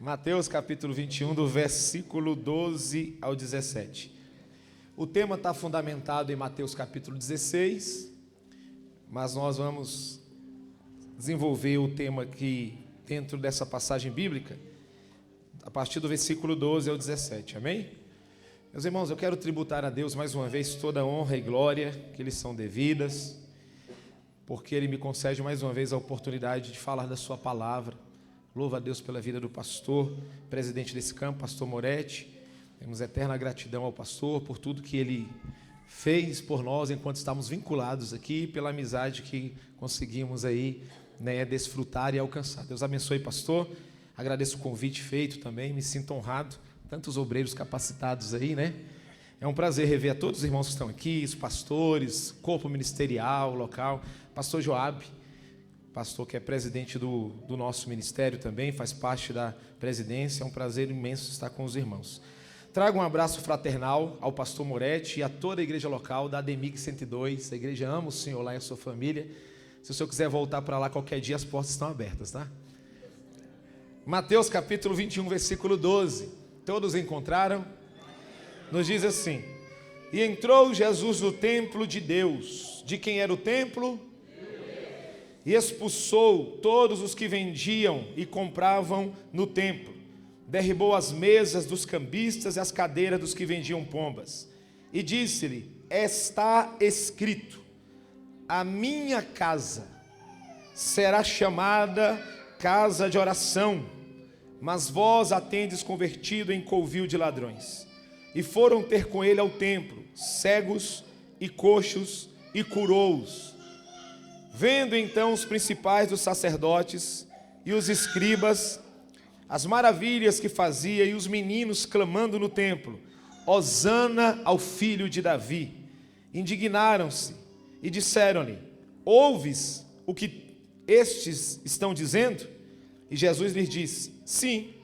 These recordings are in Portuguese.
Mateus capítulo 21, do versículo 12 ao 17. O tema está fundamentado em Mateus capítulo 16, mas nós vamos desenvolver o tema aqui dentro dessa passagem bíblica, a partir do versículo 12 ao 17, amém? Meus irmãos, eu quero tributar a Deus mais uma vez toda a honra e glória que lhes são devidas, porque Ele me concede mais uma vez a oportunidade de falar da sua palavra. Louvo a Deus pela vida do pastor, presidente desse campo, pastor Moretti. Temos eterna gratidão ao pastor por tudo que ele fez por nós enquanto estamos vinculados aqui, pela amizade que conseguimos aí, desfrutar e alcançar. Deus abençoe, pastor. Agradeço o convite feito também, me sinto honrado. Tantos obreiros capacitados aí, né? É um prazer rever a todos os irmãos que estão aqui, os pastores, corpo ministerial, local, pastor Joab, pastor que é presidente do nosso ministério também, faz parte da presidência. É um prazer imenso estar com os irmãos. Trago um abraço fraternal ao pastor Moretti e a toda a igreja local da ADEMIG 102. A igreja ama o senhor lá e a sua família. Se o senhor quiser voltar para lá qualquer dia, as portas estão abertas, tá? Mateus capítulo 21, versículo 12. Todos encontraram? Nos diz assim: E entrou Jesus no templo de Deus. De quem era o templo? E expulsou todos os que vendiam e compravam no templo. Derribou as mesas dos cambistas e as cadeiras dos que vendiam pombas. E disse-lhe: Está escrito: a minha casa será chamada casa de oração, mas vós a tendes convertido em covil de ladrões. E foram ter com ele ao templo, cegos e coxos, e curou-os. Vendo então os principais dos sacerdotes e os escribas as maravilhas que fazia, e os meninos clamando no templo: Hosana ao filho de Davi, indignaram-se e disseram-lhe: Ouves o que estes estão dizendo? E Jesus lhes disse: Sim,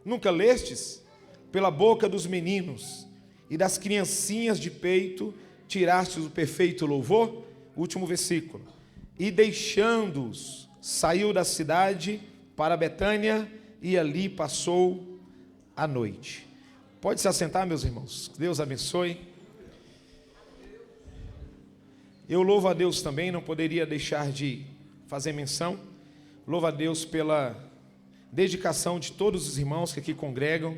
nunca lestes? Pela boca dos meninos e das criancinhas de peito tirastes o perfeito louvor? Último versículo. E deixando-os, saiu da cidade para Betânia, e ali passou a noite. Pode se assentar, meus irmãos. Deus abençoe. Eu louvo a Deus também, não poderia deixar de fazer menção. Louvo a Deus pela dedicação de todos os irmãos que aqui congregam,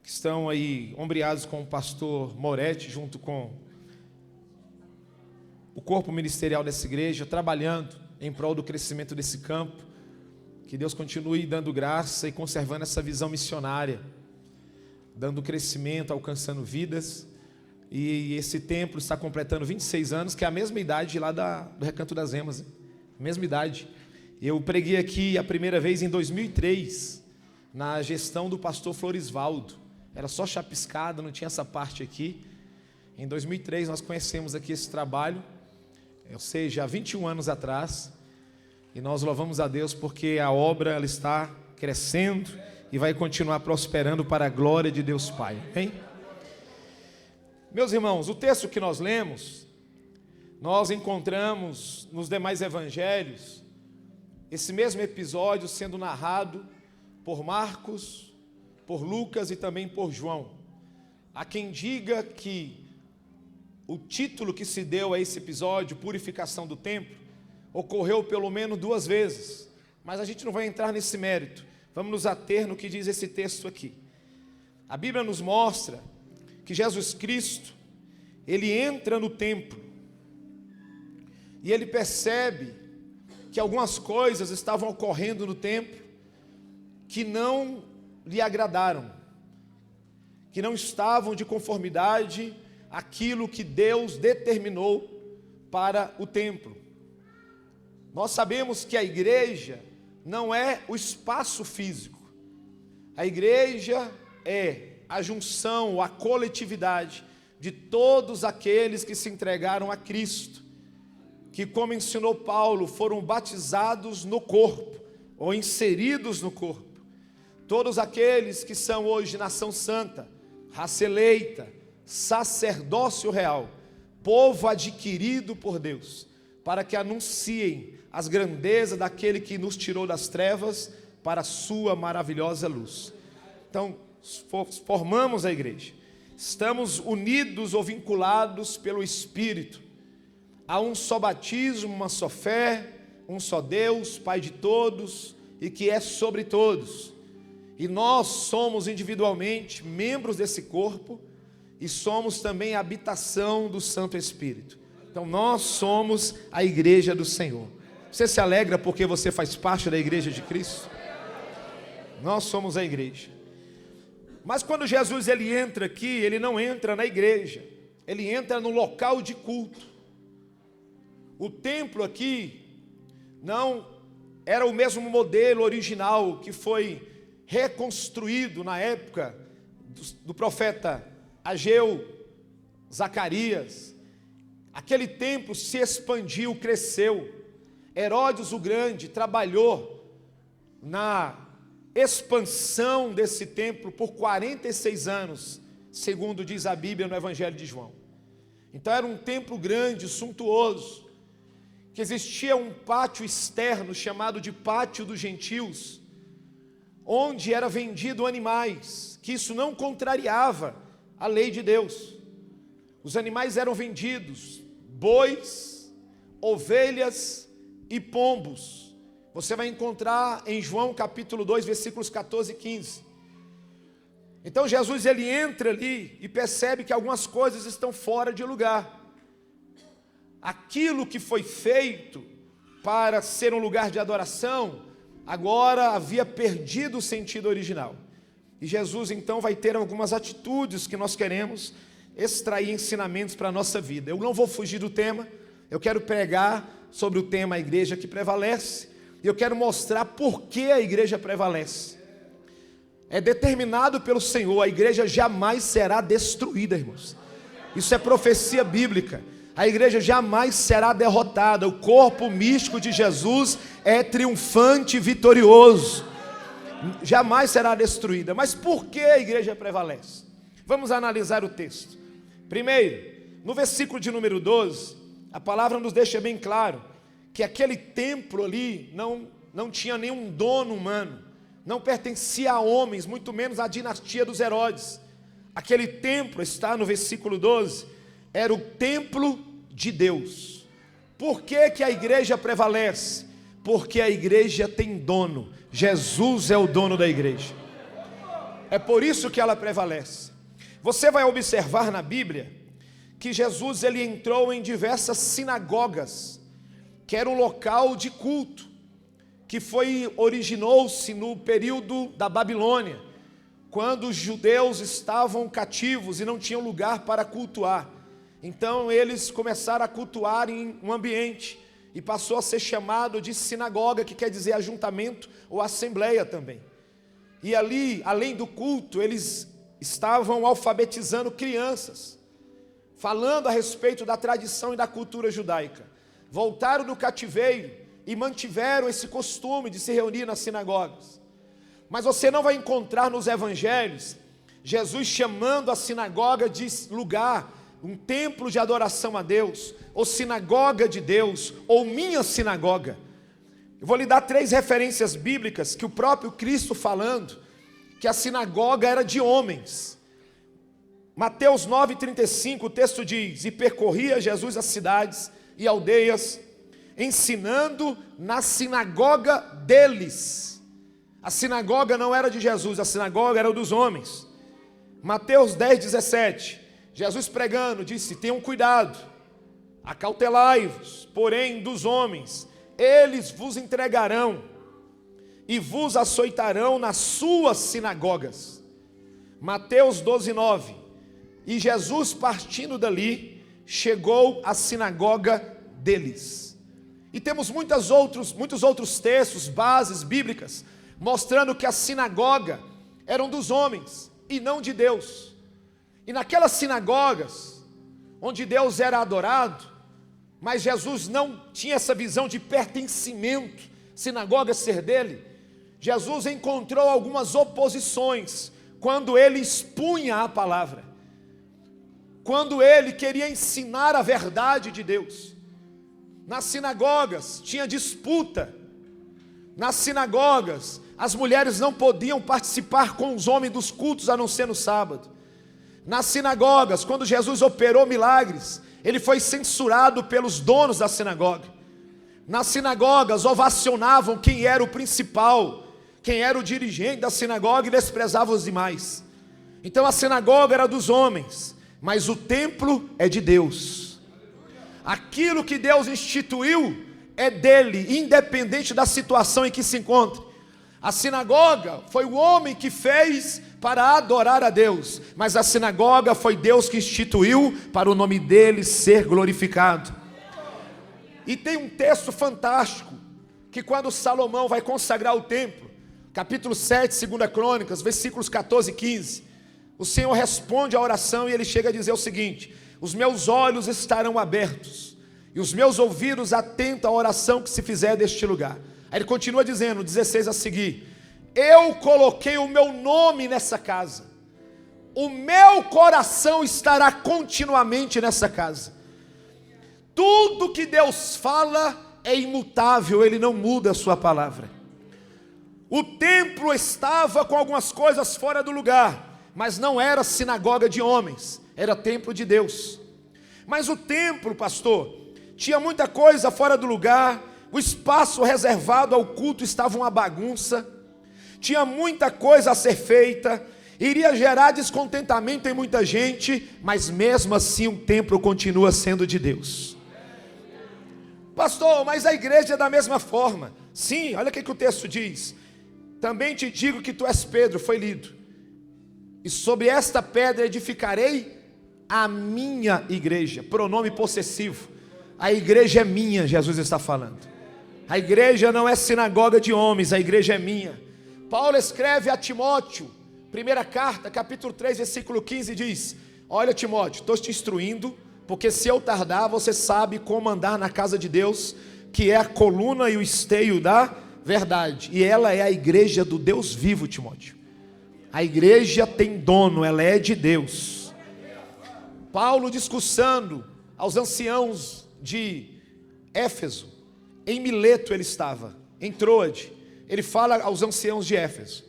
que estão aí ombreados com o pastor Moretti, junto com o corpo ministerial dessa igreja, trabalhando em prol do crescimento desse campo. Que Deus continue dando graça e conservando essa visão missionária, dando crescimento, alcançando vidas. E esse templo está completando 26 anos, que é a mesma idade lá do Recanto das Emas, mesma idade. Eu preguei aqui a primeira vez em 2003, na gestão do pastor Florisvaldo. Era só chapiscada, não tinha essa parte aqui. Em 2003 nós conhecemos aqui esse trabalho, ou seja, há 21 anos atrás. E nós louvamos a Deus porque a obra ela está crescendo e vai continuar prosperando para a glória de Deus Pai. Amém? Meus irmãos, o texto que nós lemos, nós encontramos nos demais evangelhos esse mesmo episódio sendo narrado por Marcos, por Lucas e também por João. Há quem diga que o título que se deu a esse episódio, Purificação do Templo, ocorreu pelo menos 2 vezes, mas a gente não vai entrar nesse mérito. Vamos nos ater no que diz esse texto aqui. A Bíblia nos mostra que Jesus Cristo, ele entra no templo e ele percebe que algumas coisas estavam ocorrendo no templo que não lhe agradaram, que não estavam de conformidade àquilo que Deus determinou para o templo. Nós sabemos que a igreja não é o espaço físico. A igreja é a junção, a coletividade de todos aqueles que se entregaram a Cristo, que, como ensinou Paulo, foram batizados no corpo, ou inseridos no corpo. Todos aqueles que são hoje nação santa, raça eleita, sacerdócio real, povo adquirido por Deus, para que anunciem as grandezas daquele que nos tirou das trevas para a sua maravilhosa luz. Então, formamos a igreja. Estamos unidos ou vinculados pelo Espírito. Há um só batismo, uma só fé, um só Deus, Pai de todos e que é sobre todos. E nós somos individualmente membros desse corpo e somos também a habitação do Santo Espírito. Então nós somos a igreja do Senhor. Você se alegra porque você faz parte da igreja de Cristo? Nós somos a igreja. Mas quando Jesus ele entra aqui, ele não entra na igreja, ele entra no local de culto. O templo aqui não era o mesmo modelo original que foi reconstruído na época do profeta Ageu, Zacarias. Aquele templo se expandiu, cresceu. Herodes o Grande trabalhou na expansão desse templo por 46 anos, segundo diz a Bíblia no Evangelho de João. Então era um templo grande, suntuoso, que existia um pátio externo chamado de Pátio dos Gentios, onde era vendido animais, que isso não contrariava a lei de Deus. Os animais eram vendidos, bois, ovelhas e pombos. Você vai encontrar em João capítulo 2, versículos 14 e 15. Então Jesus ele entra ali e percebe que algumas coisas estão fora de lugar. Aquilo que foi feito para ser um lugar de adoração, agora havia perdido o sentido original. E Jesus então vai ter algumas atitudes que nós queremos extrair ensinamentos para a nossa vida. Eu não vou fugir do tema, eu quero pregar sobre o tema a igreja que prevalece, e eu quero mostrar por que a igreja prevalece. É determinado pelo Senhor, a igreja jamais será destruída, irmãos. Isso é profecia bíblica. A igreja jamais será derrotada. O corpo místico de Jesus é triunfante e vitorioso. Jamais será destruída. Mas por que a igreja prevalece? Vamos analisar o texto. Primeiro, no versículo de número 12, a palavra nos deixa bem claro que aquele templo ali não tinha nenhum dono humano, não pertencia a homens, muito menos à dinastia dos Herodes. Aquele templo, está no versículo 12, era o templo de Deus. Por que que a igreja prevalece? Porque a igreja tem dono. Jesus é o dono da igreja. É por isso que ela prevalece. Você vai observar na Bíblia que Jesus ele entrou em diversas sinagogas, que era um local de culto, que originou-se no período da Babilônia, quando os judeus estavam cativos e não tinham lugar para cultuar. Então eles começaram a cultuar em um ambiente, e passou a ser chamado de sinagoga, que quer dizer ajuntamento ou assembleia também. E ali, além do culto, eles estavam alfabetizando crianças, falando a respeito da tradição e da cultura judaica. Voltaram do cativeiro e mantiveram esse costume de se reunir nas sinagogas. Mas você não vai encontrar nos evangelhos Jesus chamando a sinagoga de lugar, um templo de adoração a Deus, ou sinagoga de Deus, ou minha sinagoga. Eu vou lhe dar 3 referências bíblicas que o próprio Cristo falando, que a sinagoga era de homens. Mateus 9,35, o texto diz: e percorria Jesus as cidades e aldeias, ensinando na sinagoga deles. A sinagoga não era de Jesus, a sinagoga era dos homens. Mateus 10,17, Jesus pregando, disse: tenham cuidado, acautelai-vos, porém, dos homens, eles vos entregarão e vos açoitarão nas suas sinagogas. Mateus 12,9, e Jesus partindo dali, chegou à sinagoga deles. E temos muitos outros textos, bases bíblicas, mostrando que a sinagoga eram dos homens e não de Deus. E naquelas sinagogas, onde Deus era adorado, mas Jesus não tinha essa visão de pertencimento, sinagoga ser dele, Jesus encontrou algumas oposições, quando ele expunha a palavra, quando ele queria ensinar a verdade de Deus. Nas sinagogas tinha disputa, nas sinagogas as mulheres não podiam participar com os homens dos cultos a não ser no sábado. Nas sinagogas, quando Jesus operou milagres, ele foi censurado pelos donos da sinagoga. Nas sinagogas ovacionavam quem era o principal, quem era o dirigente da sinagoga, e desprezavam os demais. Então a sinagoga era dos homens, mas o templo é de Deus. Aquilo que Deus instituiu é dele, independente da situação em que se encontre. A sinagoga foi o homem que fez para adorar a Deus, mas a sinagoga foi Deus que instituiu para o nome dele ser glorificado. E tem um texto fantástico, que quando Salomão vai consagrar o templo, capítulo 7, 2 Crônicas, versículos 14 e 15, o Senhor responde à oração e ele chega a dizer o seguinte: os meus olhos estarão abertos, e os meus ouvidos atentos à oração que se fizer deste lugar. Aí ele continua dizendo, 16 a seguir: eu coloquei o meu nome nessa casa, o meu coração estará continuamente nessa casa. Tudo que Deus fala é imutável, ele não muda a sua palavra. O templo estava com algumas coisas fora do lugar, mas não era sinagoga de homens, era templo de Deus. Mas o templo, pastor, tinha muita coisa fora do lugar. O espaço reservado ao culto estava uma bagunça, tinha muita coisa a ser feita, iria gerar descontentamento em muita gente, mas mesmo assim o templo continua sendo de Deus. Pastor, mas a igreja é da mesma forma. Sim, olha o que o texto diz: também te digo que tu és Pedro, foi lido, e sobre esta pedra edificarei a minha igreja, pronome possessivo. A igreja é minha, Jesus está falando. A igreja não é sinagoga de homens, a igreja é minha. Paulo escreve a Timóteo, primeira carta, capítulo 3, versículo 15, diz: olha, Timóteo, estou te instruindo, porque se eu tardar, você sabe como andar na casa de Deus, que é a coluna e o esteio da verdade, e ela é a igreja do Deus vivo, Timóteo. A igreja tem dono, ela é de Deus. Paulo discursando aos anciãos de Éfeso, em Mileto ele estava, em Troade, ele fala aos anciãos de Éfeso,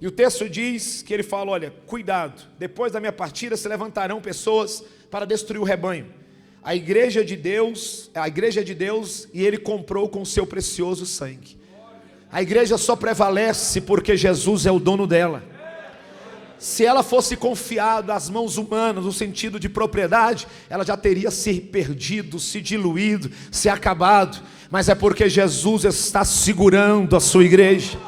e o texto diz que ele fala: olha, cuidado, depois da minha partida se levantarão pessoas para destruir o rebanho. A igreja de Deus, e ele comprou com o seu precioso sangue. A igreja só prevalece porque Jesus é o dono dela. Se ela fosse confiada às mãos humanas, no sentido de propriedade, ela já teria se perdido, se diluído, se acabado. Mas é porque Jesus está segurando a sua igreja.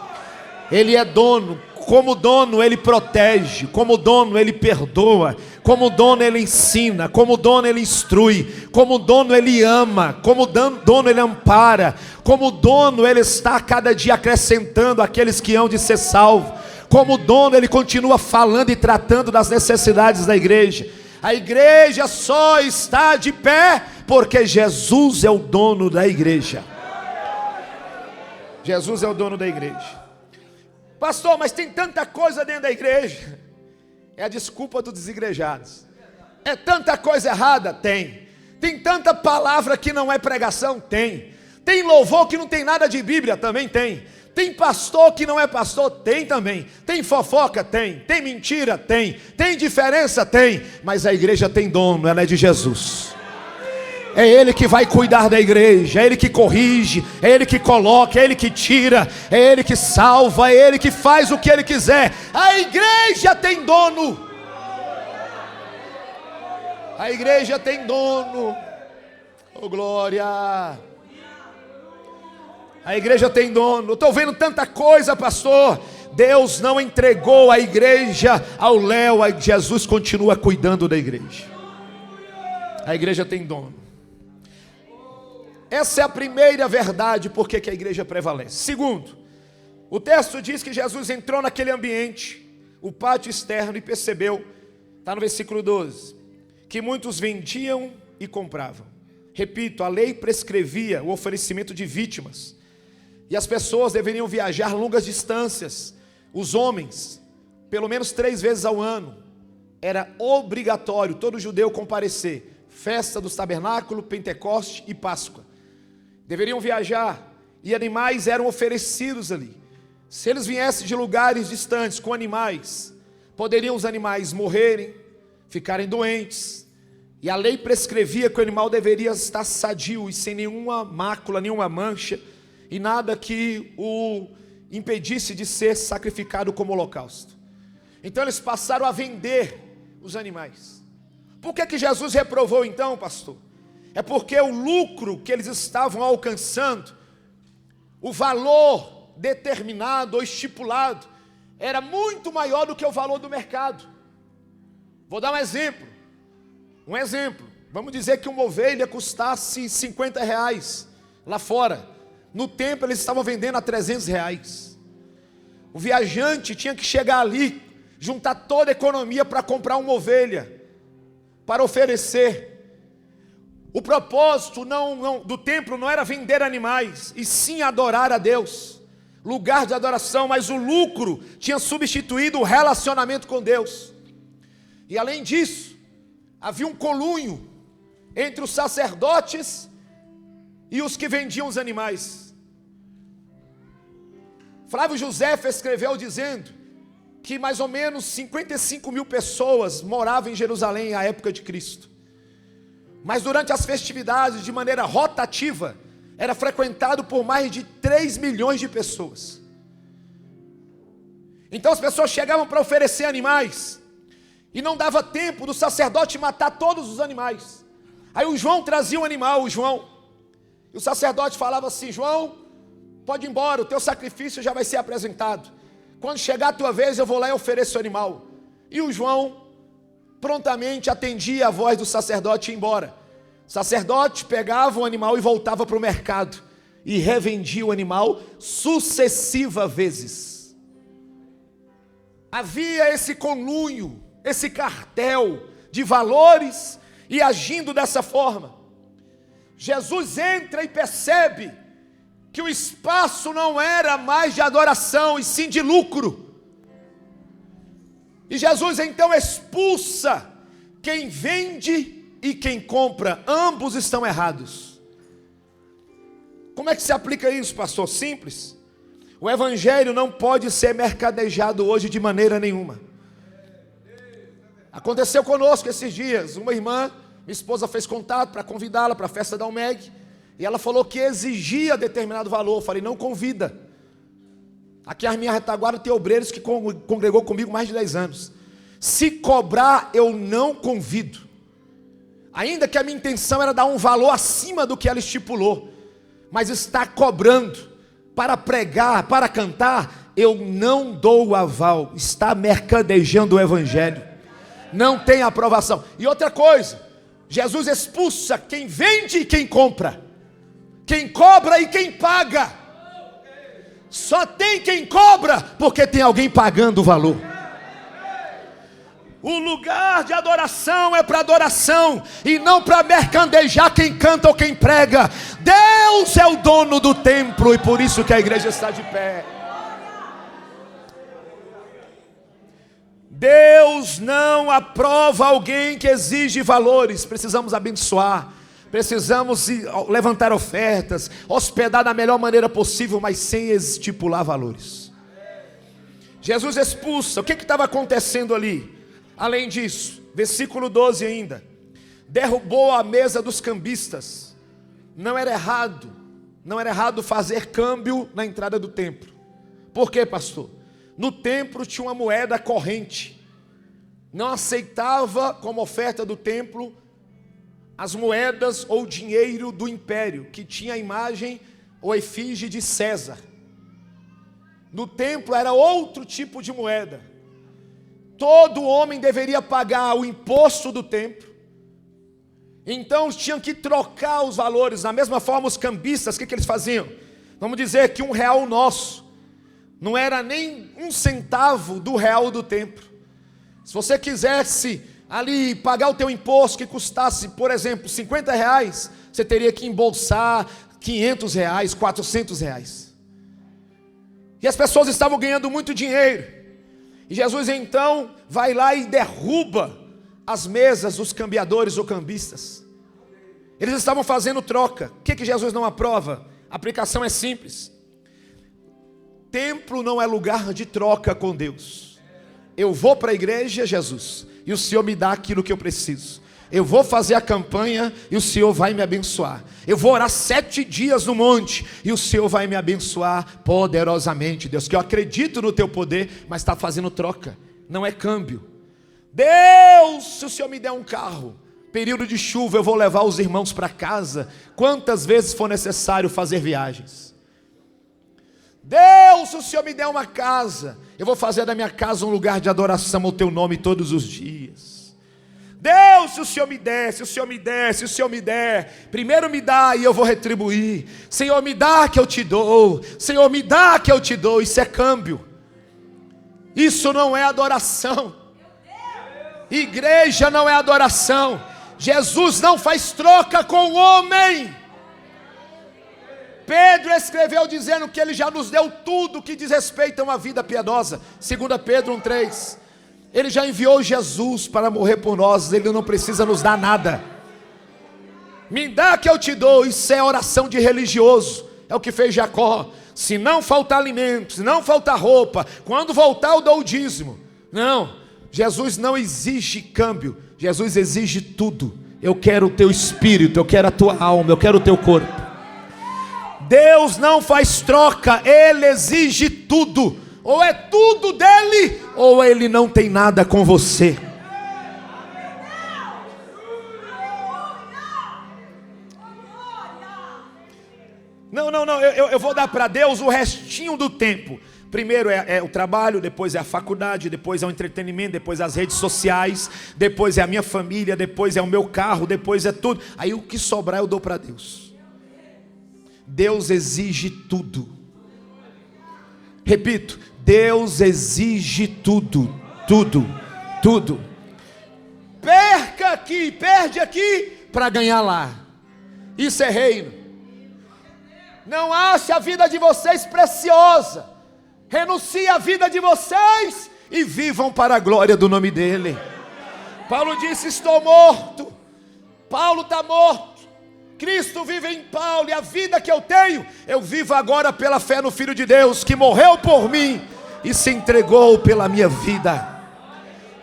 Ele é dono. Como dono ele protege, como dono ele perdoa, como dono ele ensina, como dono ele instrui, como dono ele ama, como dono ele ampara, como dono ele está a cada dia acrescentando aqueles que hão de ser salvos. Como dono ele continua falando e tratando das necessidades da igreja. A igreja só está de pé porque Jesus é o dono da igreja. Jesus é o dono da igreja. Pastor, mas tem tanta coisa dentro da igreja. É a desculpa dos desigrejados. É tanta coisa errada? Tem. Tem tanta palavra que não é pregação? Tem. Tem louvor que não tem nada de Bíblia? Também tem. Tem pastor que não é pastor? Tem também. Tem fofoca? Tem. Tem mentira? Tem. Tem diferença? Tem. Mas a igreja tem dono, ela é de Jesus. É Ele que vai cuidar da igreja, é Ele que corrige, é Ele que coloca, é Ele que tira, é Ele que salva, é Ele que faz o que Ele quiser. A igreja tem dono. A igreja tem dono. Oh glória. A igreja tem dono. Estou vendo tanta coisa, pastor. Deus não entregou a igreja ao léu. Jesus continua cuidando da igreja. A igreja tem dono. Essa é a primeira verdade porque que a igreja prevalece. Segundo, o texto diz que Jesus entrou naquele ambiente, o pátio externo, e percebeu, está no versículo 12, que muitos vendiam e compravam. Repito, a lei prescrevia o oferecimento de vítimas, e as pessoas deveriam viajar longas distâncias. Os homens, pelo menos 3 vezes ao ano, era obrigatório todo judeu comparecer. Festa dos tabernáculos, Pentecoste e Páscoa. Deveriam viajar, e animais eram oferecidos ali. Se eles viessem de lugares distantes com animais, poderiam os animais morrerem, ficarem doentes, e a lei prescrevia que o animal deveria estar sadio e sem nenhuma mácula, nenhuma mancha, e nada que o impedisse de ser sacrificado como holocausto. Então eles passaram a vender os animais. Por que Jesus reprovou então, pastor? É porque o lucro que eles estavam alcançando, o valor determinado ou estipulado, era muito maior do que o valor do mercado. Vou dar um exemplo. Vamos dizer que uma ovelha custasse 50 reais lá fora. No tempo eles estavam vendendo a 300 reais. O viajante tinha que chegar ali, juntar toda a economia para comprar uma ovelha, para oferecer. O propósito do templo não era vender animais, e sim adorar a Deus, lugar de adoração, mas o lucro tinha substituído o relacionamento com Deus. E além disso, havia um conluio entre os sacerdotes e os que vendiam os animais. Flávio José escreveu dizendo que mais ou menos 55 mil pessoas moravam em Jerusalém à época de Cristo. Mas durante as festividades, de maneira rotativa, era frequentado por mais de 3 milhões de pessoas. Então as pessoas chegavam para oferecer animais, e não dava tempo do sacerdote matar todos os animais. Aí o João trazia um animal, e o sacerdote falava assim: João, pode ir embora, o teu sacrifício já vai ser apresentado. Quando chegar a tua vez, eu vou lá e ofereço o animal. E o João prontamente atendia a voz do sacerdote e ia embora. O sacerdote pegava o animal e voltava para o mercado, e revendia o animal sucessivas vezes. Havia esse conluio, esse cartel de valores, e agindo dessa forma, Jesus entra e percebe que o espaço não era mais de adoração, e sim de lucro. E Jesus então expulsa quem vende e quem compra. Ambos estão errados. Como é que se aplica isso, pastor? Simples. O evangelho não pode ser mercadejado hoje de maneira nenhuma. Aconteceu conosco esses dias. Uma irmã, minha esposa, fez contato para convidá-la para a festa da UMEG, e ela falou que exigia determinado valor. Eu falei: não convida. Aqui a minha retaguarda tem obreiros que congregou comigo mais de 10 anos. Se cobrar, eu não convido. Ainda que a minha intenção era dar um valor acima do que ela estipulou, mas está cobrando para pregar, para cantar, eu não dou o aval. Está mercadejando o evangelho. Não tem aprovação. E outra coisa, Jesus expulsa quem vende e quem compra, quem cobra e quem paga. Só tem quem cobra porque tem alguém pagando o valor. O lugar de adoração é para adoração, e não para mercadejar quem canta ou quem prega. Deus é o dono do templo, e por isso que a igreja está de pé. Deus não aprova alguém que exige valores. Precisamos abençoar, precisamos levantar ofertas, hospedar da melhor maneira possível, mas sem estipular valores. Jesus expulsa. O que estava acontecendo ali? Além disso, versículo 12 ainda: derrubou a mesa dos cambistas. Não era errado fazer câmbio na entrada do templo. Por quê, pastor? No templo tinha uma moeda corrente. Não aceitava como oferta do templo as moedas ou dinheiro do império, que tinha a imagem ou efígie de César. No templo era outro tipo de moeda. Todo homem deveria pagar o imposto do templo. Então tinham que trocar os valores. Da mesma forma, os cambistas, o que eles faziam? Vamos dizer que R$1 nosso não era nem 1 centavo do real do templo. Se você quisesse ali pagar o teu imposto, que custasse, por exemplo, 50 reais, você teria que embolsar 500 reais, 400 reais. E as pessoas estavam ganhando muito dinheiro. E Jesus então vai lá e derruba as mesas dos cambiadores ou cambistas. Eles estavam fazendo troca. O que Jesus não aprova? A aplicação é simples. templo não é lugar de troca com Deus. Eu vou para a igreja, Jesus, e o Senhor me dá aquilo que eu preciso. Eu vou fazer a campanha e o Senhor vai me abençoar. Eu vou orar 7 dias no monte e o Senhor vai me abençoar poderosamente. Deus, que eu acredito no teu poder, mas está fazendo troca, não é câmbio. Deus, se o Senhor me der um carro, período de chuva, eu vou levar os irmãos para casa, quantas vezes for necessário fazer viagens. Deus, se o Senhor me der uma casa, eu vou fazer da minha casa um lugar de adoração ao teu nome todos os dias. Deus, se o Senhor me der, se o Senhor me der, se o Senhor me der, primeiro me dá e eu vou retribuir. Senhor, me dá que eu te dou. Senhor, me dá que eu te dou. Isso é câmbio. Isso não é adoração. Igreja não é adoração. Jesus não faz troca com o homem. Pedro escreveu dizendo que ele já nos deu tudo que diz respeito a uma vida piedosa. 2 Pedro 1,3. Ele já enviou Jesus para morrer por nós. Ele não precisa nos dar nada. Me dá que eu te dou. Isso é oração de religioso. É o que fez Jacó. Se não faltar alimento, se não faltar roupa, quando voltar eu dou o dízimo. Não, Jesus não exige câmbio. Jesus exige tudo. Eu quero o teu espírito, eu quero a tua alma, eu quero o teu corpo. Deus não faz troca. Ele exige tudo. Ou é tudo dele, ou ele não tem nada com você. Não, eu vou dar para Deus o restinho do tempo. Primeiro é o trabalho, depois é a faculdade, depois é o entretenimento, depois as redes sociais, depois é a minha família, depois é o meu carro, depois é tudo. Aí o que sobrar eu dou para Deus. Deus exige tudo. Repito, Deus exige tudo, tudo, tudo. Perca aqui, perde aqui para ganhar lá. Isso é reino. Não ache a vida de vocês preciosa. Renuncie a vida de vocês e vivam para a glória do nome dele. Paulo disse: estou morto. Paulo está morto. Cristo vive em Paulo, e a vida que eu tenho, eu vivo agora pela fé no Filho de Deus, que morreu por mim e se entregou pela minha vida.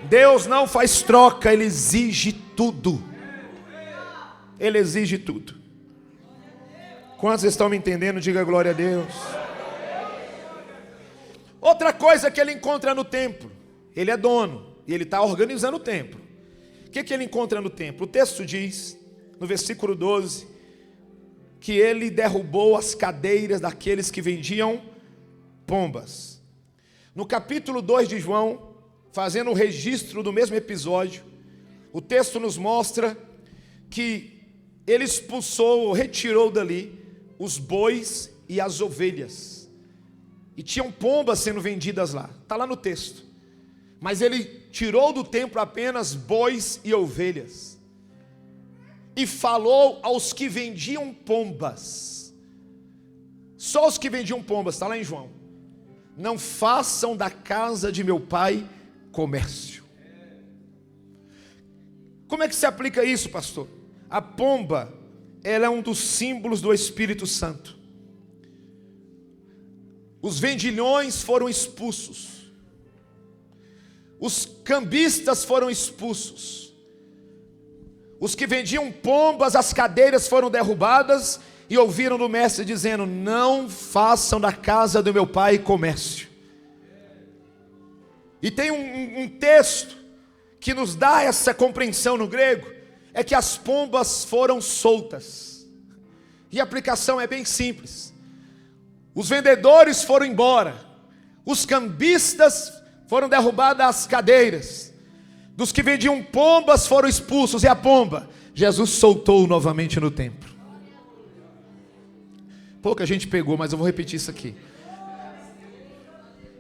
Deus não faz troca, Ele exige tudo. Ele exige tudo. Quantos estão me entendendo? Diga glória a Deus. Outra coisa que Ele encontra no templo, Ele é dono e Ele está organizando o templo. O que Ele encontra no templo? O texto diz, no versículo 12, que Ele derrubou as cadeiras daqueles que vendiam pombas. No capítulo 2 de João, fazendo o registro do mesmo episódio, o texto nos mostra que Ele expulsou, retirou dali os bois e as ovelhas. E tinham pombas sendo vendidas lá, está lá no texto. Mas Ele tirou do templo apenas bois e ovelhas. E falou aos que vendiam pombas. Só os que vendiam pombas, está lá em João. Não façam da casa de meu pai comércio. Como é que se aplica isso, pastor? A pomba, ela é um dos símbolos do Espírito Santo. Os vendilhões foram expulsos. Os cambistas foram expulsos. Os que vendiam pombas, as cadeiras foram derrubadas e ouviram do mestre dizendo: não façam da casa do meu pai comércio. E tem um texto que nos dá essa compreensão no grego, é que as pombas foram soltas. E a aplicação é bem simples. Os vendedores foram embora, os cambistas foram derrubadas as cadeiras, dos que vendiam pombas foram expulsos, e a pomba, Jesus soltou novamente no templo. Pouca gente pegou, mas eu vou repetir isso aqui.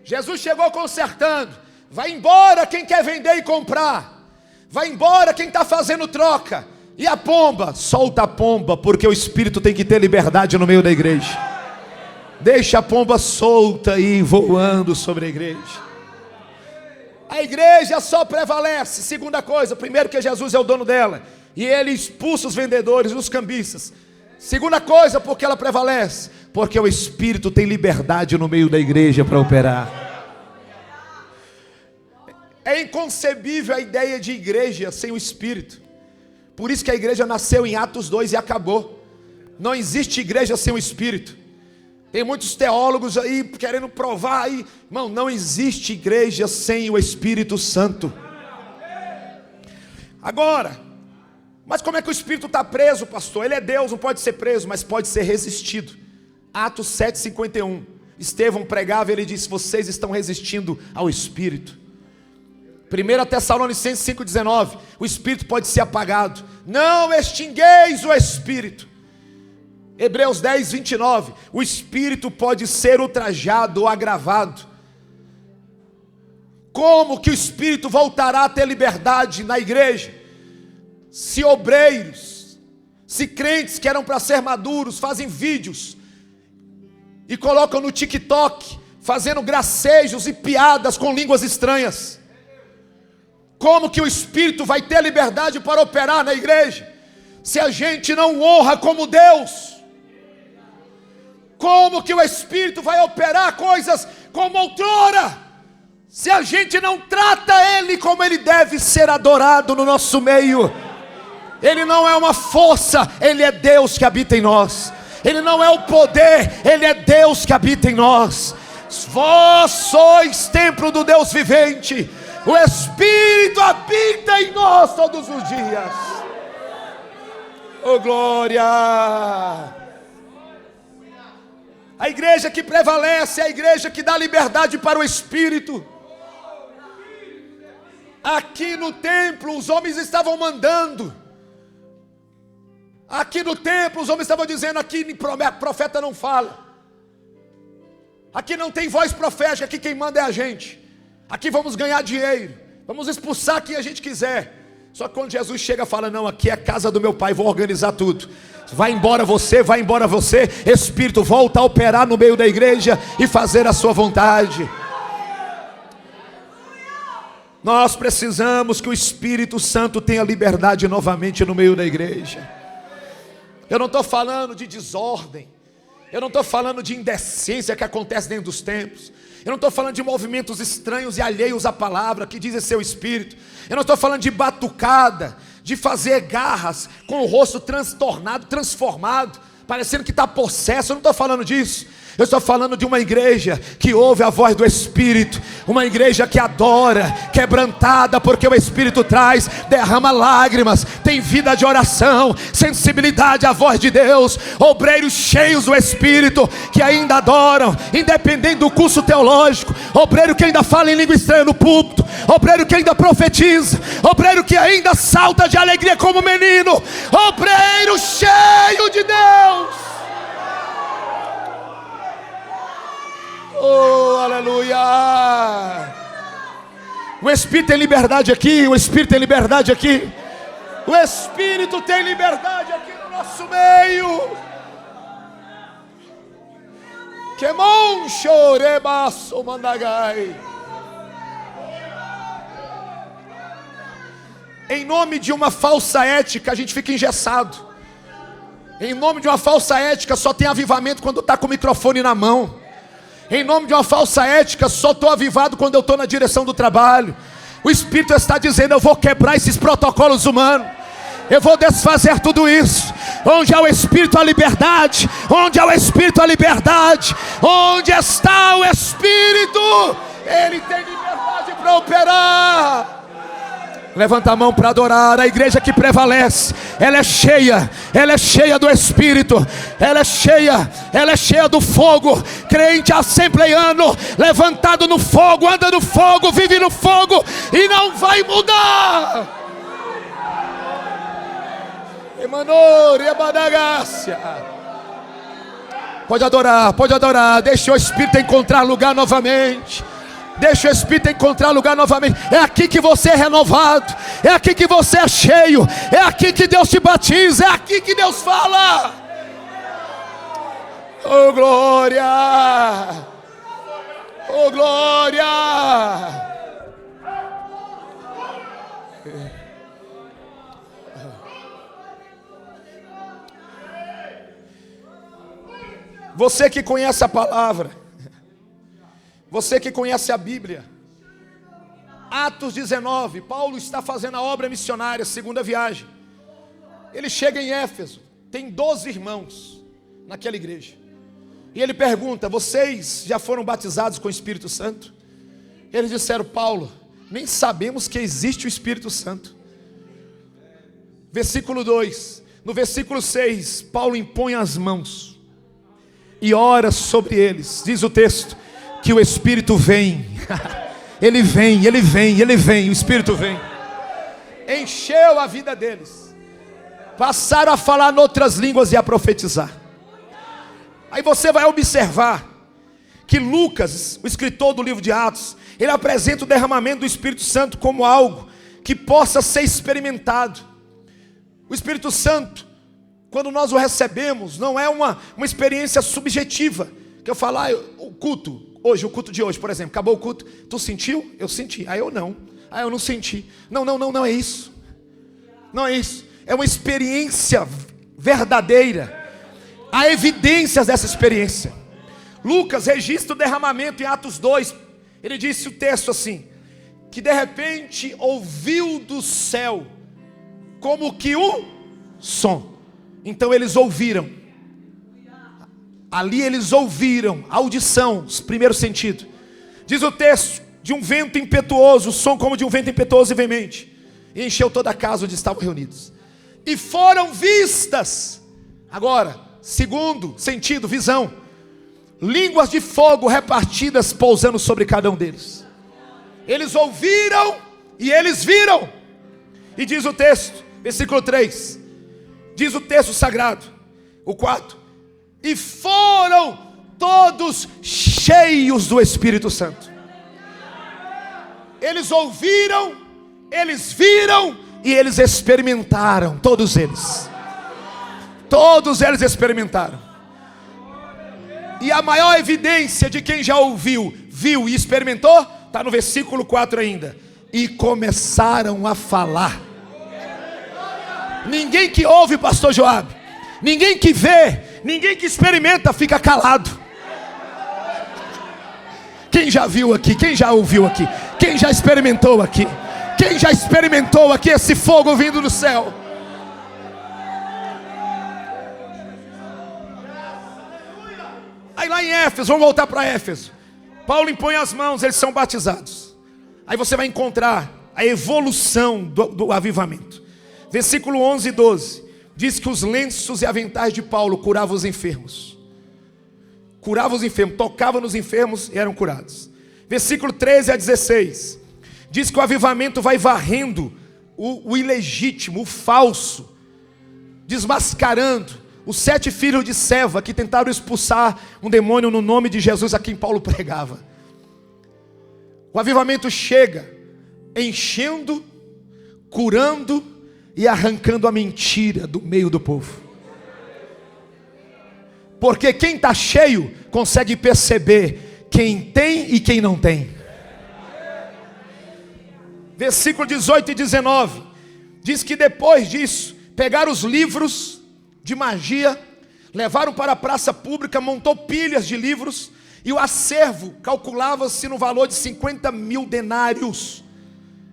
Jesus chegou consertando. Vai embora quem quer vender e comprar. Vai embora quem está fazendo troca. E a pomba? Solta a pomba, porque o Espírito tem que ter liberdade no meio da igreja. Deixa a pomba solta aí, voando sobre a igreja. A igreja só prevalece. Segunda coisa, primeiro que Jesus é o dono dela, e Ele expulsa os vendedores, os cambistas. Segunda coisa, porque ela prevalece, porque o Espírito tem liberdade no meio da igreja para operar. É inconcebível a ideia de igreja sem o Espírito. Por isso que a igreja nasceu em Atos 2 e acabou. Não existe igreja sem o Espírito. Tem muitos teólogos aí querendo provar aí, irmão, não existe igreja sem o Espírito Santo. Agora, mas como é que o Espírito está preso, pastor? Ele é Deus, não pode ser preso, mas pode ser resistido. Atos 7,51. Estevão pregava e ele disse: vocês estão resistindo ao Espírito. 1 Tessalonicenses 5,19. O Espírito pode ser apagado. Não extingueis o Espírito. Hebreus 10,29. O Espírito pode ser ultrajado ou agravado. Como que o Espírito voltará a ter liberdade na igreja? Se obreiros, se crentes que eram para ser maduros, fazem vídeos e colocam no TikTok, fazendo gracejos e piadas com línguas estranhas. Como que o Espírito vai ter liberdade para operar na igreja, se a gente não honra como Deus? Como que o Espírito vai operar coisas como outrora, se a gente não trata Ele como Ele deve ser adorado no nosso meio? Ele não é uma força, Ele é Deus que habita em nós. Ele não é o poder, Ele é Deus que habita em nós. Vós sois templo do Deus vivente. O Espírito habita em nós todos os dias. Oh glória! A igreja que prevalece é a igreja que dá liberdade para o Espírito. Aqui no templo os homens estavam mandando. Aqui no templo os homens estavam dizendo: aqui profeta não fala. Aqui não tem voz profética, aqui quem manda é a gente. Aqui vamos ganhar dinheiro, vamos expulsar quem a gente quiser. Só que quando Jesus chega e fala: não, aqui é a casa do meu pai, vou organizar tudo. Vai embora você, Espírito, volta a operar no meio da igreja e fazer a sua vontade. Nós precisamos que o Espírito Santo tenha liberdade novamente no meio da igreja. Eu não estou falando de desordem, eu não estou falando de indecência que acontece dentro dos templos. Eu não estou falando de movimentos estranhos e alheios à palavra que dizem seu Espírito. Eu não estou falando de batucada, de fazer garras com o rosto transtornado, transformado, parecendo que está possesso. Eu não estou falando disso. Eu estou falando de uma igreja que ouve a voz do Espírito, uma igreja que adora, quebrantada, porque o Espírito traz, derrama lágrimas, tem vida de oração, sensibilidade à voz de Deus, obreiros cheios do Espírito, que ainda adoram, independente do curso teológico, obreiro que ainda fala em língua estranha no púlpito, obreiro que ainda profetiza, obreiro que ainda salta de alegria como menino, obreiro cheio de Deus. Oh, aleluia! O Espírito tem liberdade aqui, o Espírito tem liberdade aqui. O Espírito tem liberdade aqui no nosso meio. Quemon chorebaço mandagai. Em nome de uma falsa ética, a gente fica engessado. Em nome de uma falsa ética, só tem avivamento quando está com o microfone na mão. Em nome de uma falsa ética, só estou avivado quando eu estou na direção do trabalho. O Espírito está dizendo: eu vou quebrar esses protocolos humanos, eu vou desfazer tudo isso. Onde há o Espírito, há liberdade. Onde há o Espírito, há liberdade. Onde está o Espírito, Ele tem liberdade para operar. Levanta a mão para adorar. A igreja que prevalece, ela é cheia do Espírito, ela é cheia do fogo. Crente assembleiano, levantado no fogo, anda no fogo, vive no fogo e não vai mudar. Emanor e abadagácia. Pode adorar, deixa o Espírito encontrar lugar novamente. Deixa o Espírito encontrar lugar novamente. É aqui que você é renovado, é aqui que você é cheio, é aqui que Deus te batiza, é aqui que Deus fala. Oh glória, oh glória. Você que conhece a palavra, você que conhece a Bíblia, Atos 19, Paulo está fazendo a obra missionária, segunda viagem. Ele chega em Éfeso, tem 12 irmãos naquela igreja. E ele pergunta: vocês já foram batizados com o Espírito Santo? Eles disseram: Paulo, nem sabemos que existe o Espírito Santo. Versículo 2, no versículo 6, Paulo impõe as mãos e ora sobre eles. Diz o texto que o Espírito vem. Ele vem, o Espírito vem. Encheu a vida deles. Passaram a falar em outras línguas e a profetizar. Aí você vai observar que Lucas, o escritor do livro de Atos, ele apresenta o derramamento do Espírito Santo como algo que possa ser experimentado. O Espírito Santo, quando nós o recebemos, não é uma experiência subjetiva. Que eu falar, o culto de hoje, por exemplo, acabou o culto, tu sentiu? Eu senti. Eu não. Eu não senti. Não é isso. Não é isso. É uma experiência verdadeira. Há evidências dessa experiência. Lucas registra o derramamento em Atos 2. Ele disse o texto assim: que de repente ouviu do céu como que um som. Então eles ouviram. Ali eles ouviram, audição, primeiro sentido. Diz o texto, de um vento impetuoso, o som como de um vento impetuoso e veemente, e encheu toda a casa onde estavam reunidos. E foram vistas, agora, segundo sentido, visão, línguas de fogo repartidas pousando sobre cada um deles. Eles ouviram e eles viram. E diz o texto, versículo 3, diz o texto sagrado, o 4, e foram todos cheios do Espírito Santo. Eles ouviram, eles viram e eles experimentaram, todos eles. Todos eles experimentaram. E a maior evidência de quem já ouviu, viu e experimentou, está no versículo 4 ainda. E começaram a falar. Ninguém que ouve, pastor Joab, ninguém que vê, ninguém que experimenta fica calado. Quem já viu aqui? Quem já ouviu aqui? Quem já experimentou aqui? Quem já experimentou aqui esse fogo vindo do céu? Aí lá em Éfeso, vamos voltar para Éfeso. Paulo impõe as mãos, eles são batizados. Aí você vai encontrar a evolução do avivamento. Versículo 11 e 12. Diz que os lenços e aventais de Paulo curavam os enfermos. Curavam os enfermos, tocavam nos enfermos e eram curados. Versículo 13 a 16. Diz que o avivamento vai varrendo o ilegítimo, o falso, desmascarando os 7 filhos de Seva que tentaram expulsar um demônio no nome de Jesus a quem Paulo pregava. O avivamento chega enchendo, curando e arrancando a mentira do meio do povo. Porque quem está cheio consegue perceber quem tem e quem não tem. Versículo 18 e 19 diz que depois disso pegaram os livros de magia, levaram para a praça pública, montou pilhas de livros, e o acervo calculava-se no valor de 50 mil denários,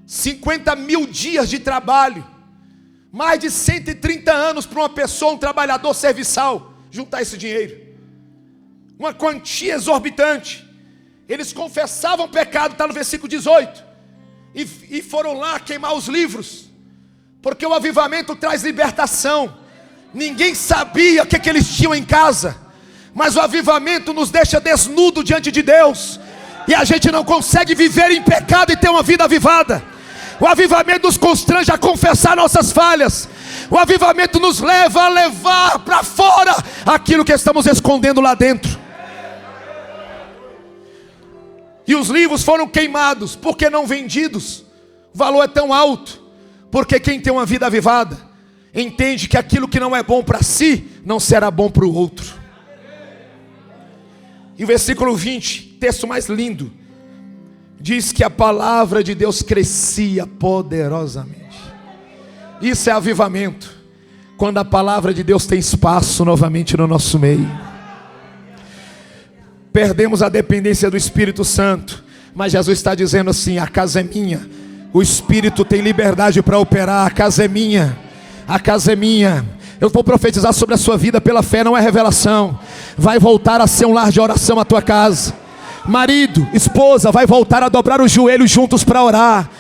50 mil dias de trabalho, mais de 130 anos para uma pessoa, um trabalhador serviçal, juntar esse dinheiro, uma quantia exorbitante. Eles confessavam o pecado, está no versículo 18, e foram lá queimar os livros, porque o avivamento traz libertação. Ninguém sabia o que eles tinham em casa, mas o avivamento nos deixa desnudo diante de Deus, e a gente não consegue viver em pecado e ter uma vida avivada. O avivamento nos constrange a confessar nossas falhas. O avivamento nos leva a levar para fora aquilo que estamos escondendo lá dentro. E os livros foram queimados, porque não vendidos. O valor é tão alto, porque quem tem uma vida avivada entende que aquilo que não é bom para si não será bom para o outro. E o versículo 20, texto mais lindo, diz que a palavra de Deus crescia poderosamente. Isso é avivamento, quando a palavra de Deus tem espaço novamente no nosso meio. perdemos a dependência do Espírito Santo. Mas Jesus está dizendo assim: a casa é minha. O Espírito tem liberdade para operar. A casa é minha. A casa é minha. Eu vou profetizar sobre a sua vida pela fé, não é revelação. Vai voltar a ser um lar de oração a tua casa. Marido, esposa, vai voltar a dobrar os joelhos juntos para orar.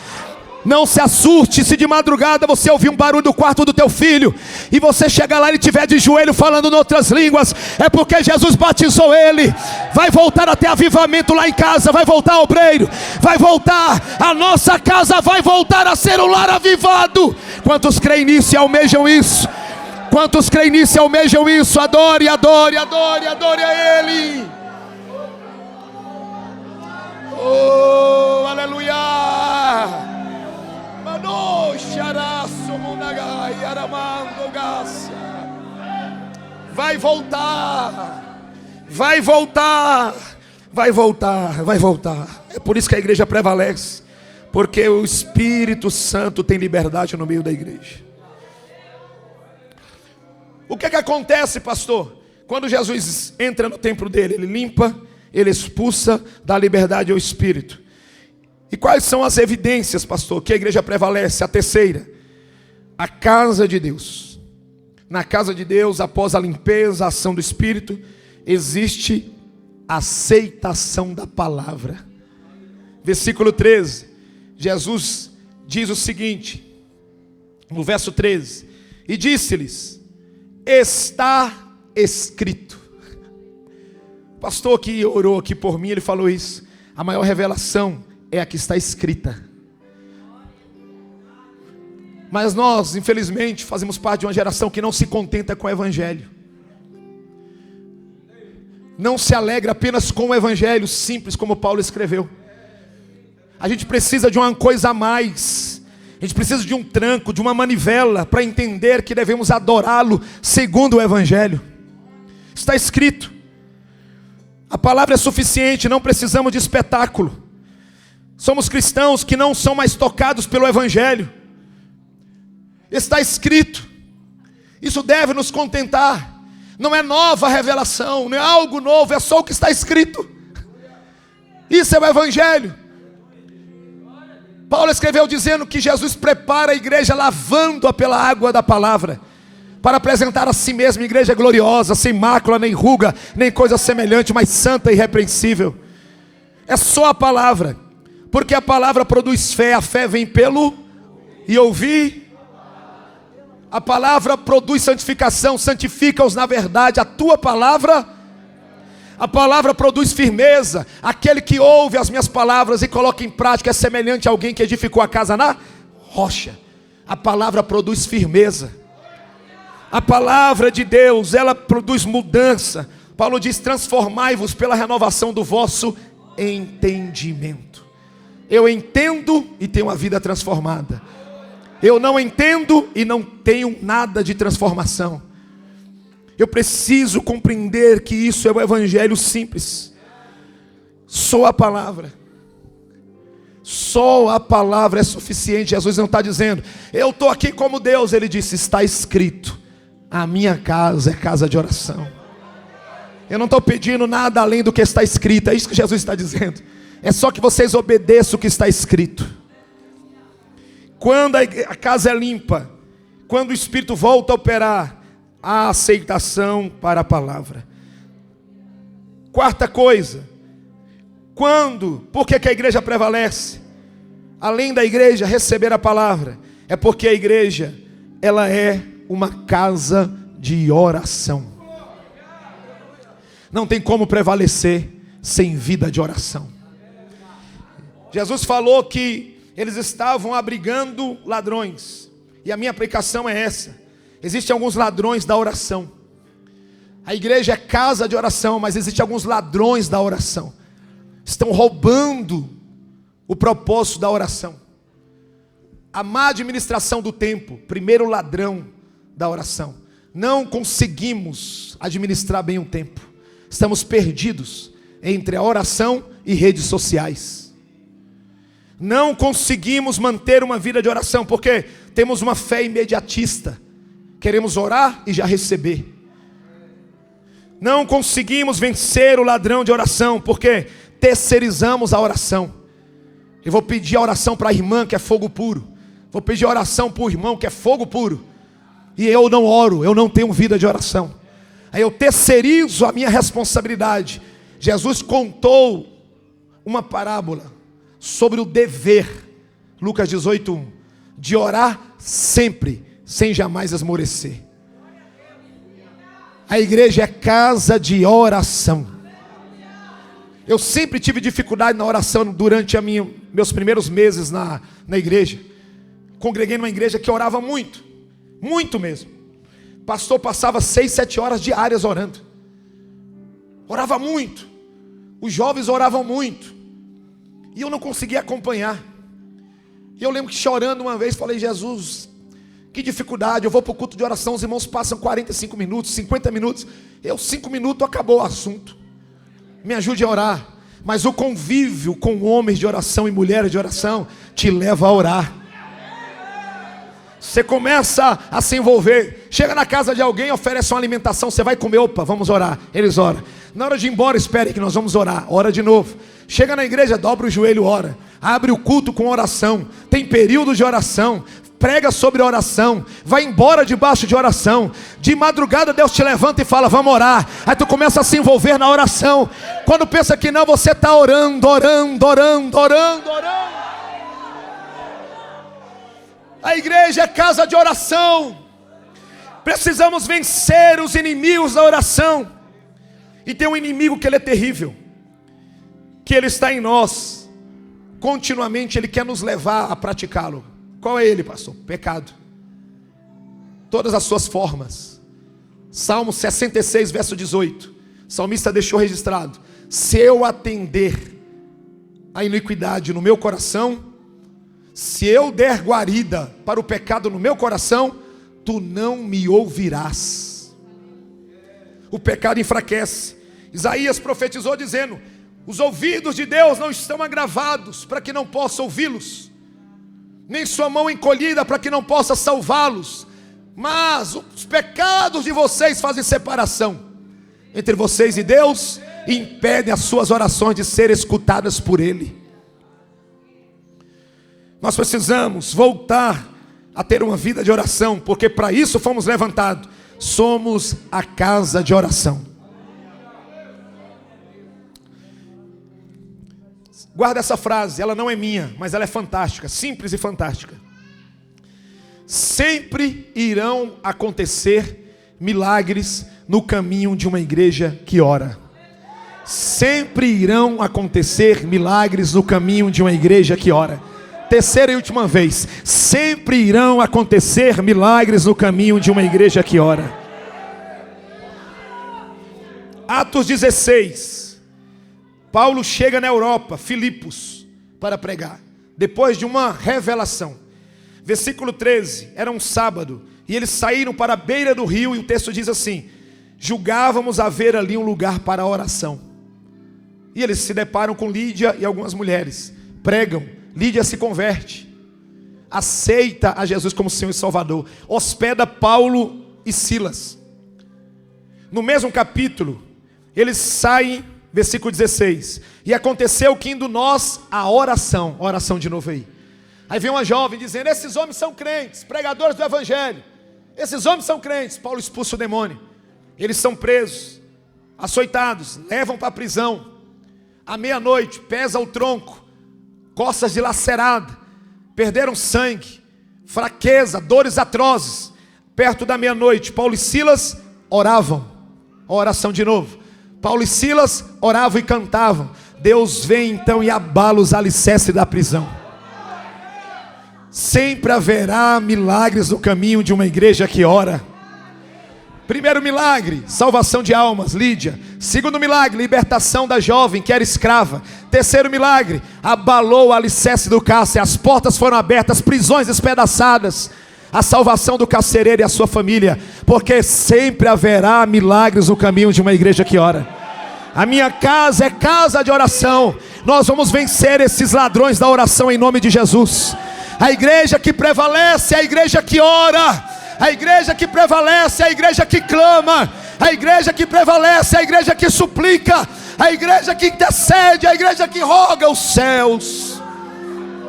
Não se assuste se de madrugada você ouvir um barulho do quarto do teu filho e você chegar lá e ele estiver de joelho falando em outras línguas. É porque Jesus batizou ele. Vai voltar a ter avivamento lá em casa. Vai voltar, obreiro. Vai voltar. A nossa casa vai voltar a ser um lar avivado. Quantos creem nisso e almejam isso? Quantos creem nisso e almejam isso? Adore, adore, adore, adore a Ele. Oh, aleluia. Vai voltar. Vai voltar. Vai voltar. Vai voltar. É por isso que a igreja prevalece. Porque o Espírito Santo tem liberdade no meio da igreja. O que acontece, pastor? Quando Jesus entra no templo dele, ele limpa, ele expulsa, dá liberdade ao Espírito. E quais são as evidências, pastor, que a igreja prevalece? A terceira, a casa de Deus. Na casa de Deus, após a limpeza, a ação do Espírito, existe aceitação da palavra. Versículo 13, Jesus diz o seguinte, no verso 13, e disse-lhes: está escrito. O pastor que orou aqui por mim, ele falou isso. A maior revelação é a que está escrita. Mas nós, infelizmente, fazemos parte de uma geração que não se contenta com o Evangelho. Não se alegra apenas com o Evangelho simples, como Paulo escreveu. A gente precisa de uma coisa a mais. A gente precisa de um tranco, de uma manivela, para entender que devemos adorá-lo segundo o Evangelho. Está escrito. A palavra é suficiente, não precisamos de espetáculo. Somos cristãos que não são mais tocados pelo Evangelho. Está escrito. Isso deve nos contentar. Não é nova revelação, não é algo novo, é só o que está escrito. Isso é o Evangelho. Paulo escreveu dizendo que Jesus prepara a igreja lavando-a pela água da palavra, para apresentar a si mesmo igreja gloriosa, sem mácula, nem ruga, nem coisa semelhante, mas santa e irrepreensível. É só a palavra, porque a palavra produz fé, a fé vem pelo e ouvir. A palavra produz santificação, santifica-os na verdade, a tua palavra. A palavra produz firmeza. Aquele que ouve as minhas palavras e coloca em prática é semelhante a alguém que edificou a casa na rocha. A palavra produz firmeza. A palavra de Deus, ela produz mudança. Paulo diz: transformai-vos pela renovação do vosso entendimento. Eu entendo e tenho a vida transformada. Eu não entendo e não tenho nada de transformação. Eu preciso compreender que isso é o Evangelho simples. Só a palavra. Só a palavra é suficiente. Jesus não está dizendo: eu estou aqui como Deus. Ele disse: está escrito, a minha casa é casa de oração. Eu não estou pedindo nada além do que está escrito. É isso que Jesus está dizendo. É só que vocês obedeçam o que está escrito. Quando a casa é limpa, quando o Espírito volta a operar, a aceitação para a palavra. Quarta coisa, por que a igreja prevalece? Além da igreja receber a palavra, é porque a igreja, ela é uma casa de oração. Não tem como prevalecer sem vida de oração. Jesus falou que eles estavam abrigando ladrões, e a minha aplicação é essa. Existem alguns ladrões da oração. A igreja é casa de oração, mas existem alguns ladrões da oração. Estão roubando o propósito da oração. A má administração do tempo, primeiro ladrão da oração. Não conseguimos administrar bem o tempo. Estamos perdidos entre a oração e redes sociais. Não conseguimos manter uma vida de oração, porque temos uma fé imediatista. Queremos orar e já receber. Não conseguimos vencer o ladrão de oração, porque terceirizamos a oração. Eu vou pedir a oração para a irmã, que é fogo puro. Vou pedir a oração para o irmão, que é fogo puro. E eu não oro, eu não tenho vida de oração. Aí eu terceirizo a minha responsabilidade. Jesus contou uma parábola sobre o dever, Lucas 18:1, de orar sempre, sem jamais esmorecer. A igreja é casa de oração. Eu sempre tive dificuldade na oração durante meus primeiros meses na igreja. Congreguei numa igreja que orava muito, muito mesmo. O pastor passava 6, 7 horas diárias orando. Orava muito. Os jovens oravam muito. E eu não conseguia acompanhar. E eu lembro que chorando uma vez, falei: Jesus, que dificuldade. Eu vou para o culto de oração, os irmãos passam 45 minutos, 50 minutos. 5 minutos, acabou o assunto. Me ajude a orar. Mas o convívio com homens de oração e mulheres de oração te leva a orar. Você começa a se envolver. Chega na casa de alguém, oferece uma alimentação, você vai comer, opa, vamos orar. Eles oram. Na hora de ir embora, espere que nós vamos orar. Ora de novo. Chega na igreja, dobra o joelho, ora. Abre o culto com oração. Tem período de oração. Prega sobre oração. Vai embora debaixo de oração. De madrugada Deus te levanta e fala: vamos orar. Aí tu começa a se envolver na oração. Quando pensa que não, você está orando. A igreja é casa de oração. Precisamos vencer os inimigos da oração. E tem um inimigo que ele é terrível, que ele está em nós. Continuamente ele quer nos levar a praticá-lo. Qual é ele, pastor? Pecado. Todas as suas formas. Salmo 66, verso 18. O salmista deixou registrado: se eu atender a iniquidade no meu coração, se eu der guarida para o pecado no meu coração, tu não me ouvirás. O pecado enfraquece. Isaías profetizou dizendo: os ouvidos de Deus não estão agravados para que não possa ouvi-los, nem sua mão encolhida para que não possa salvá-los. Mas os pecados de vocês fazem separação entre vocês e Deus, e impedem as suas orações de serem escutadas por Ele. Nós precisamos voltar a ter uma vida de oração, porque para isso fomos levantados. Somos a casa de oração. Guarda essa frase, ela não é minha, mas ela é fantástica, simples e fantástica. Sempre irão acontecer milagres no caminho de uma igreja que ora. Sempre irão acontecer milagres no caminho de uma igreja que ora. Terceira e última vez: sempre irão acontecer milagres no caminho de uma igreja que ora. Atos 16. Paulo chega na Europa, Filipos, para pregar, depois de uma revelação. Versículo 13, era um sábado, e eles saíram para a beira do rio, e o texto diz assim: julgávamos haver ali um lugar para a oração. E eles se deparam com Lídia e algumas mulheres, pregam. Lídia se converte, aceita a Jesus como Senhor e Salvador, hospeda Paulo e Silas. No mesmo capítulo, eles saem, versículo 16: e aconteceu que indo nós à oração de novo aí. Aí vem uma jovem dizendo: esses homens são crentes, pregadores do evangelho, esses homens são crentes. Paulo expulsa o demônio, eles são presos, açoitados, levam para a prisão. À meia-noite, pesa o tronco, costas dilaceradas, perderam sangue, fraqueza, dores atrozes. Perto da meia-noite, Paulo e Silas oravam. A oração de novo. Paulo e Silas oravam e cantavam. Deus vem então e abala os alicerces da prisão. Sempre haverá milagres no caminho de uma igreja que ora. Primeiro milagre, salvação de almas, Lídia. Segundo milagre, libertação da jovem que era escrava. Terceiro milagre, abalou o alicerce do cárcere, as portas foram abertas, prisões despedaçadas. A salvação do carcereiro e a sua família, porque sempre haverá milagres no caminho de uma igreja que ora. A minha casa é casa de oração. Nós vamos vencer esses ladrões da oração em nome de Jesus. A igreja que prevalece é a igreja que ora. A igreja que prevalece é a igreja que clama. A igreja que prevalece, a igreja que suplica, a igreja que intercede, a igreja que roga os céus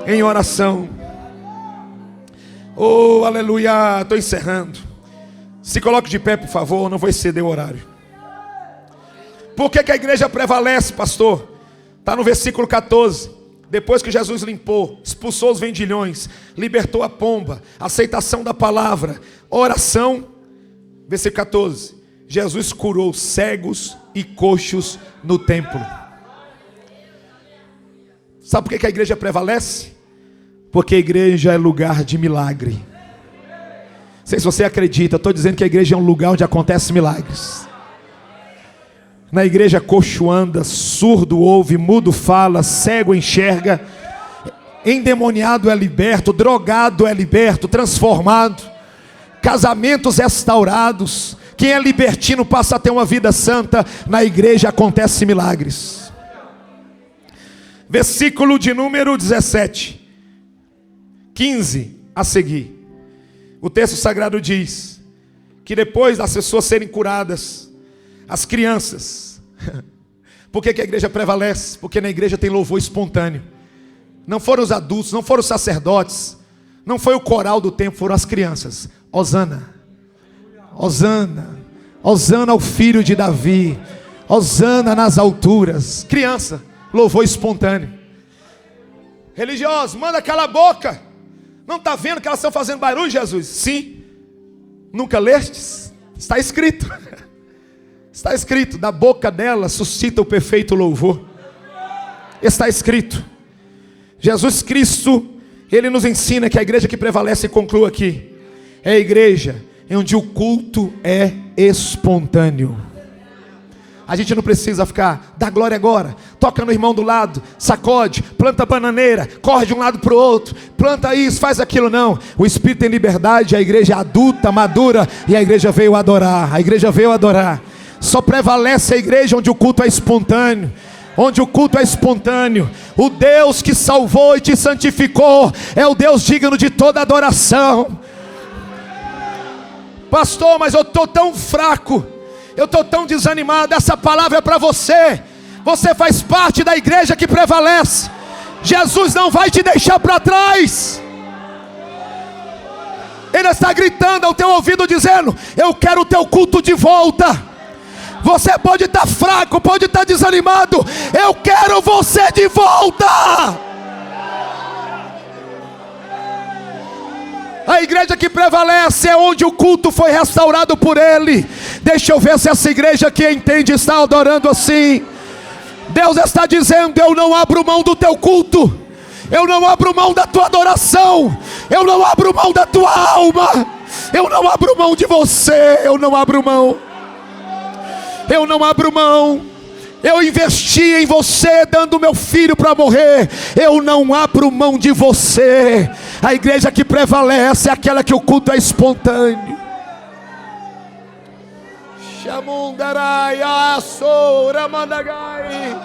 em oração. Oh, aleluia. Estou encerrando. Se coloque de pé, por favor, não vou exceder o horário. Por que a igreja prevalece, pastor? Está no versículo 14. Depois que Jesus limpou, expulsou os vendilhões, libertou a pomba, aceitação da palavra, oração. Versículo 14. Jesus curou cegos e coxos no templo. Sabe por que a igreja prevalece? Porque a igreja é lugar de milagre. Não sei se você acredita, eu estou dizendo que a igreja é um lugar onde acontecem milagres. Na igreja coxo anda, surdo ouve, mudo fala, cego enxerga, endemoniado é liberto, drogado é liberto, transformado, casamentos restaurados. Quem é libertino passa a ter uma vida santa. Na igreja acontecem milagres. Versículo de número 17, 15 a seguir. O texto sagrado diz que depois das pessoas serem curadas, as crianças. Por que a igreja prevalece? Porque na igreja tem louvor espontâneo. Não foram os adultos, não foram os sacerdotes, não foi o coral do templo, foram as crianças. Hosana, Hosana, Hosana ao filho de Davi, Hosana nas alturas. Criança, louvor espontâneo. Religioso, manda calar a boca. Não está vendo que elas estão fazendo barulho, Jesus? Sim. Nunca lestes? Está escrito. Está escrito, da boca dela suscita o perfeito louvor. Está escrito. Jesus Cristo, Ele nos ensina que a igreja que prevalece, e conclua aqui, é a igreja onde o culto é espontâneo. A gente não precisa ficar, dá glória agora, toca no irmão do lado, sacode, planta bananeira, corre de um lado para o outro, planta isso, faz aquilo, não. O Espírito tem liberdade, a igreja é adulta, madura, e a igreja veio adorar, a igreja veio adorar. Só prevalece a igreja onde o culto é espontâneo. Onde o culto é espontâneo. O Deus que salvou e te santificou é o Deus digno de toda adoração. Pastor, mas eu estou tão fraco, eu estou tão desanimado. Essa palavra é para você. Você faz parte da igreja que prevalece. Jesus não vai te deixar para trás. Ele está gritando ao teu ouvido dizendo: eu quero o teu culto de volta. Você pode estar fraco, pode estar desanimado, eu quero você de volta. A igreja que prevalece é onde o culto foi restaurado por Ele. Deixa eu ver se essa igreja que entende está adorando assim. Deus está dizendo: eu não abro mão do teu culto, eu não abro mão da tua adoração, eu não abro mão da tua alma, eu não abro mão de você, eu não abro mão. Eu não abro mão. Eu investi em você dando meu filho para morrer. Eu não abro mão de você. A igreja que prevalece é aquela que o culto é espontâneo. Shamundarai asora mandagai.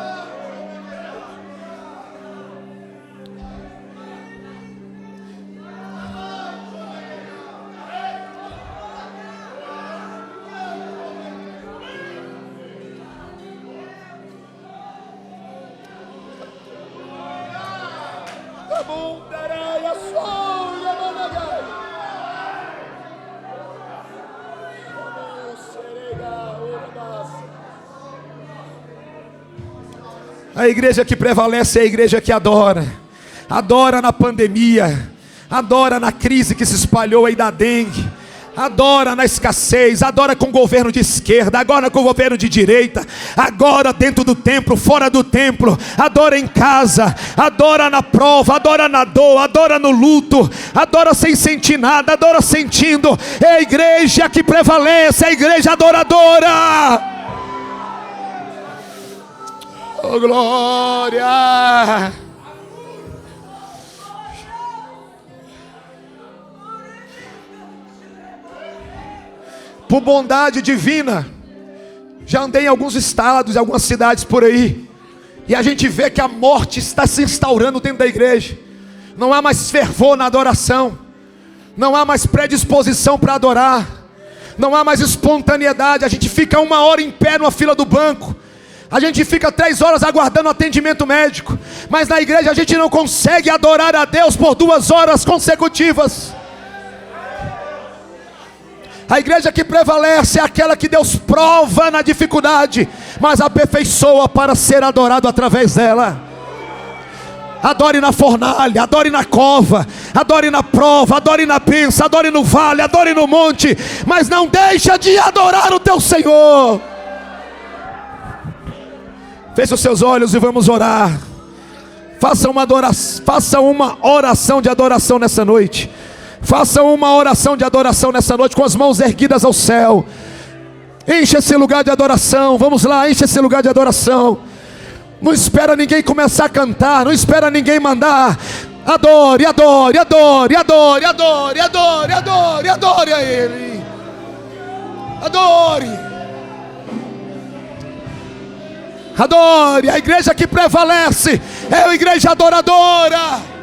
A igreja que prevalece é a igreja que adora. Adora na pandemia, adora na crise que se espalhou aí da dengue, adora na escassez, adora com o governo de esquerda, agora com o governo de direita, agora dentro do templo, fora do templo, adora em casa, adora na prova, adora na dor, adora no luto, adora sem sentir nada, adora sentindo. É a igreja que prevalece, é a igreja adoradora. Oh glória! Por bondade divina, já andei em alguns estados, em algumas cidades por aí, e a gente vê que a morte está se instaurando dentro da igreja. Não há mais fervor na adoração, não há mais predisposição para adorar, Não há mais espontaneidade. A gente fica 1 hora em pé numa fila do banco. A gente fica 3 horas aguardando atendimento médico. Mas na igreja a gente não consegue adorar a Deus por 2 horas consecutivas. A igreja que prevalece é aquela que Deus prova na dificuldade, mas aperfeiçoa para ser adorado através dela. Adore na fornalha, adore na cova, adore na prova, adore na bênção, adore no vale, adore no monte, mas não deixa de adorar o teu Senhor. Feche os seus olhos e vamos orar. Faça uma oração de adoração nessa noite. Faça uma oração de adoração nessa noite com as mãos erguidas ao céu. Enche esse lugar de adoração. Vamos lá, enche esse lugar de adoração. Não espera ninguém começar a cantar, não espera ninguém mandar. Adore, adore, adore, adore, adore, adore, adore, adore a Ele. Adore. Adore. A igreja que prevalece é a igreja adoradora.